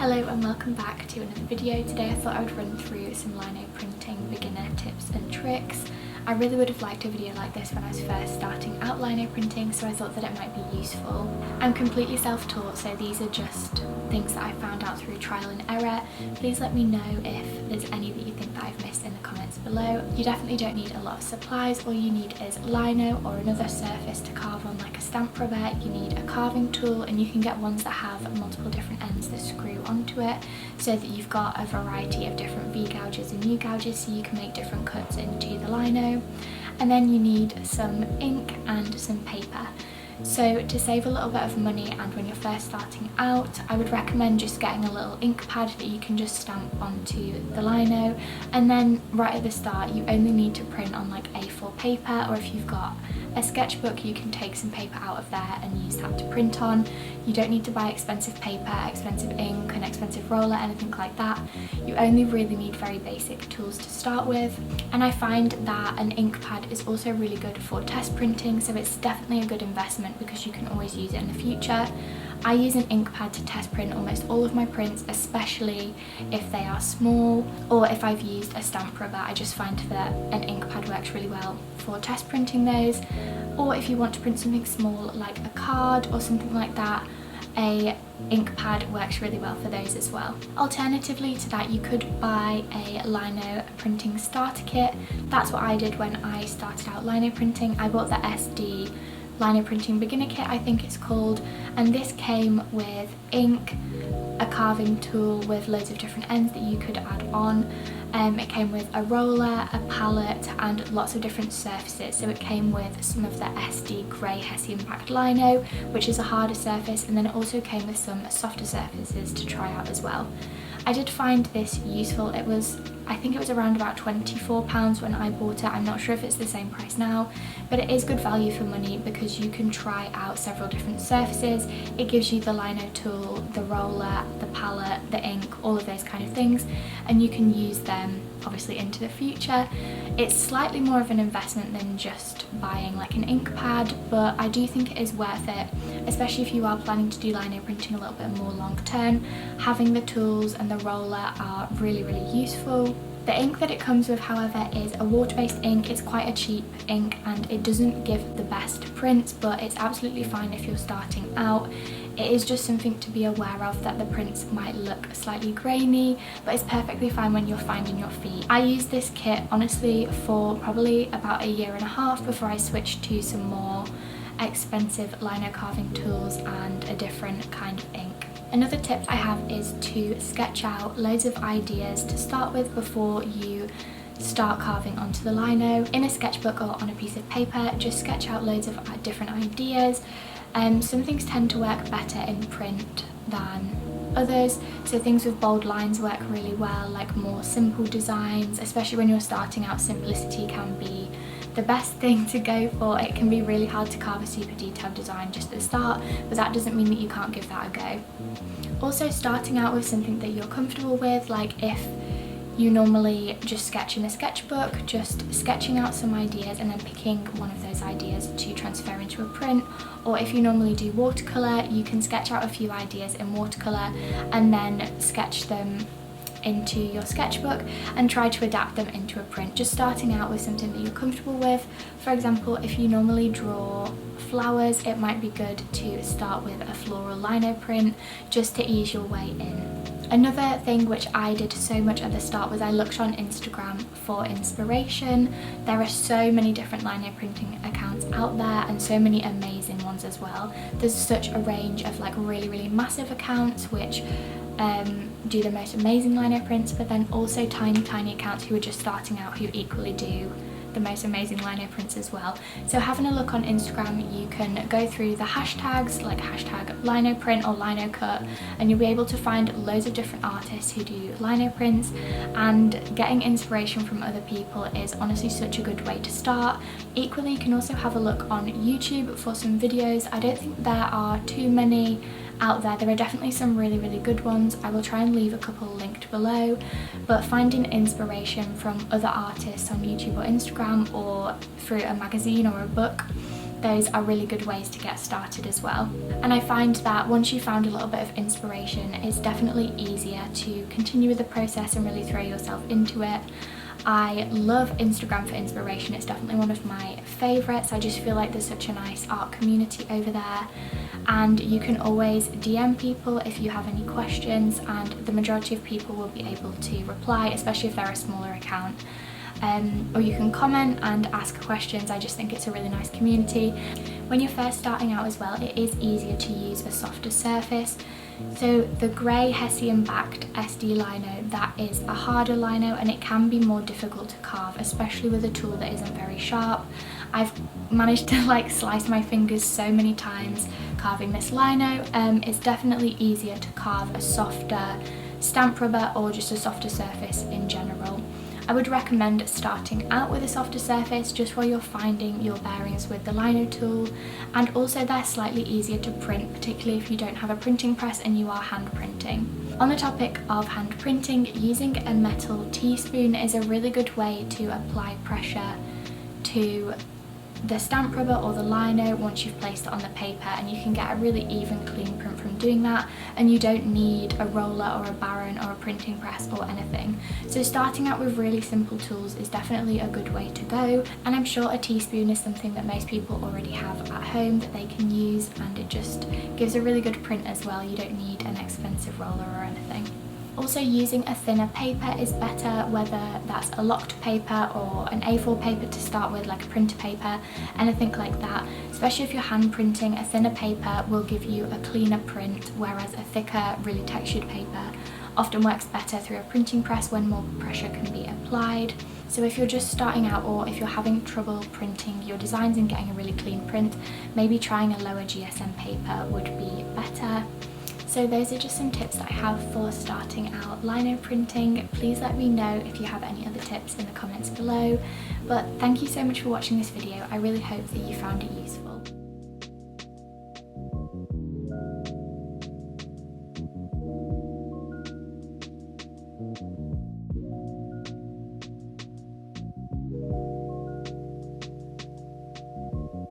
Hello and welcome back to another video. Today I thought I would run through some lino printing beginner tips and tricks. I really would have liked a video like this when I was first starting out lino printing, so I thought that it might be useful. I'm completely self-taught, so these are just things that I found out through trial and error. Please let me know if there's any that you think that I've missed in the comments below. You definitely don't need a lot of supplies. All you need is lino or another surface to carve on, like a stamp rubber. You need a carving tool, and you can get ones that have multiple different ends that screw onto it, so that you've got a variety of different V-gouges and U-gouges, so you can make different cuts into the lino. And then you need some ink and some paper. So to save a little bit of money and when you're first starting out, I would recommend just getting a little ink pad that you can just stamp onto the lino, and then right at the start you only need to print on like A4 paper, or if you've got a sketchbook you can take some paper out of there and use that to print on. You don't need to buy expensive paper, expensive ink, an expensive roller, anything like that. You only really need very basic tools to start with, and I find that an ink pad is also really good for test printing, so it's definitely a good investment because you can always use it in the future. I use an ink pad to test print almost all of my prints, especially if they are small, or if I've used a stamp rubber. I just find that an ink pad works really well for test printing those. Or if you want to print something small like a card or something like that, a ink pad works really well for those as well. Alternatively to that, you could buy a lino printing starter kit. That's what I did when I started out lino printing. I bought the SD lino printing beginner kit, I think it's called, and this came with ink, a carving tool with loads of different ends that you could add on. It came with a roller, a palette, and lots of different surfaces. So it came with some of the SD grey Hessian backed lino, which is a harder surface, and then it also came with some softer surfaces to try out as well. I did find this useful. I think it was around about £24 when I bought it. I'm not sure if it's the same price now, but it is good value for money because you can try out several different surfaces. It gives you the lino tool, the roller, the palette, the ink, all of those kind of things, and you can use them obviously into the future. It's slightly more of an investment than just buying like an ink pad, but I do think it is worth it, especially if you are planning to do lino printing a little bit more long term. Having the tools and the roller are really useful. The ink that it comes with, however, is a water-based ink. It's quite a cheap ink and it doesn't give the best prints, but it's absolutely fine if you're starting out. It is just something to be aware of, that the prints might look slightly grainy, but it's perfectly fine when you're finding your feet. I used this kit honestly for probably about a year and a half before I switched to some more expensive lino carving tools and a different kind of ink. Another tip I have is to sketch out loads of ideas to start with before you start carving onto the lino. In a sketchbook or on a piece of paper, just sketch out loads of different ideas. Some things tend to work better in print than others, so things with bold lines work really well, like more simple designs. Especially when you're starting out, simplicity can be the best thing to go for. It can be really hard to carve a super detailed design just at the start, but that doesn't mean that you can't give that a go. Also, starting out with something that you're comfortable with, like if you normally just sketch in a sketchbook, just sketching out some ideas and then picking one of those ideas to transfer into a print. Or if you normally do watercolour, you can sketch out a few ideas in watercolour and then sketch them into your sketchbook and try to adapt them into a print. Just starting out with something that you're comfortable with. For example, if you normally draw flowers, it might be good to start with a floral lino print just to ease your way in. Another thing which I did so much at the start was I looked on Instagram for inspiration. There are so many different lino printing accounts out there and so many amazing ones as well. There's such a range of like really massive accounts which do the most amazing lino prints, but then also tiny accounts who are just starting out who equally do the most amazing lino prints as well. So having a look on Instagram, you can go through the hashtags like hashtag lino print or lino cut, and you'll be able to find loads of different artists who do lino prints, and getting inspiration from other people is honestly such a good way to start. Equally, you can also have a look on YouTube for some videos. I don't think there are too many out there. There are definitely some really good ones. I will try and leave a couple linked below, but finding inspiration from other artists on YouTube or Instagram or through a magazine or a book those are really good ways to get started as well. And I find that once you've found a little bit of inspiration, it's definitely easier to continue with the process and really throw yourself into it. I love Instagram for inspiration. It's definitely one of my favourites. I just feel like there's such a nice art community over there, and you can always DM people if you have any questions, and the majority of people will be able to reply, especially if they're a smaller account. Or you can comment and ask questions. I just think it's a really nice community. When you're first starting out as well, it is easier to use a softer surface. So the grey Hessian backed SD lino, that is a harder lino, and it can be more difficult to carve, especially with a tool that isn't very sharp. I've managed to like slice my fingers so many times carving this lino. It's definitely easier to carve a softer stamp rubber or just a softer surface in general. I would recommend starting out with a softer surface just while you're finding your bearings with the lino tool, and also they're slightly easier to print, particularly if you don't have a printing press and you are hand printing. On the topic of hand printing, using a metal teaspoon is a really good way to apply pressure to the stamp rubber or the lino once you've placed it on the paper, and you can get a really even clean print from doing that, and you don't need a roller or a baron or a printing press or anything. So starting out with really simple tools is definitely a good way to go, and I'm sure a teaspoon is something that most people already have at home that they can use, and it just gives a really good print as well. You don't need an expensive roller or anything. Also, using a thinner paper is better, whether that's a locked paper or an A4 paper to start with, like a printer paper, anything like that. Especially if you're hand printing, a thinner paper will give you a cleaner print, whereas a thicker, really textured paper often works better through a printing press when more pressure can be applied. So if you're just starting out, or if you're having trouble printing your designs and getting a really clean print, maybe trying a lower GSM paper would be better. So those are just some tips that I have for starting out lino printing. Please let me know if you have any other tips in the comments below. But thank you so much for watching this video. I really hope that you found it useful.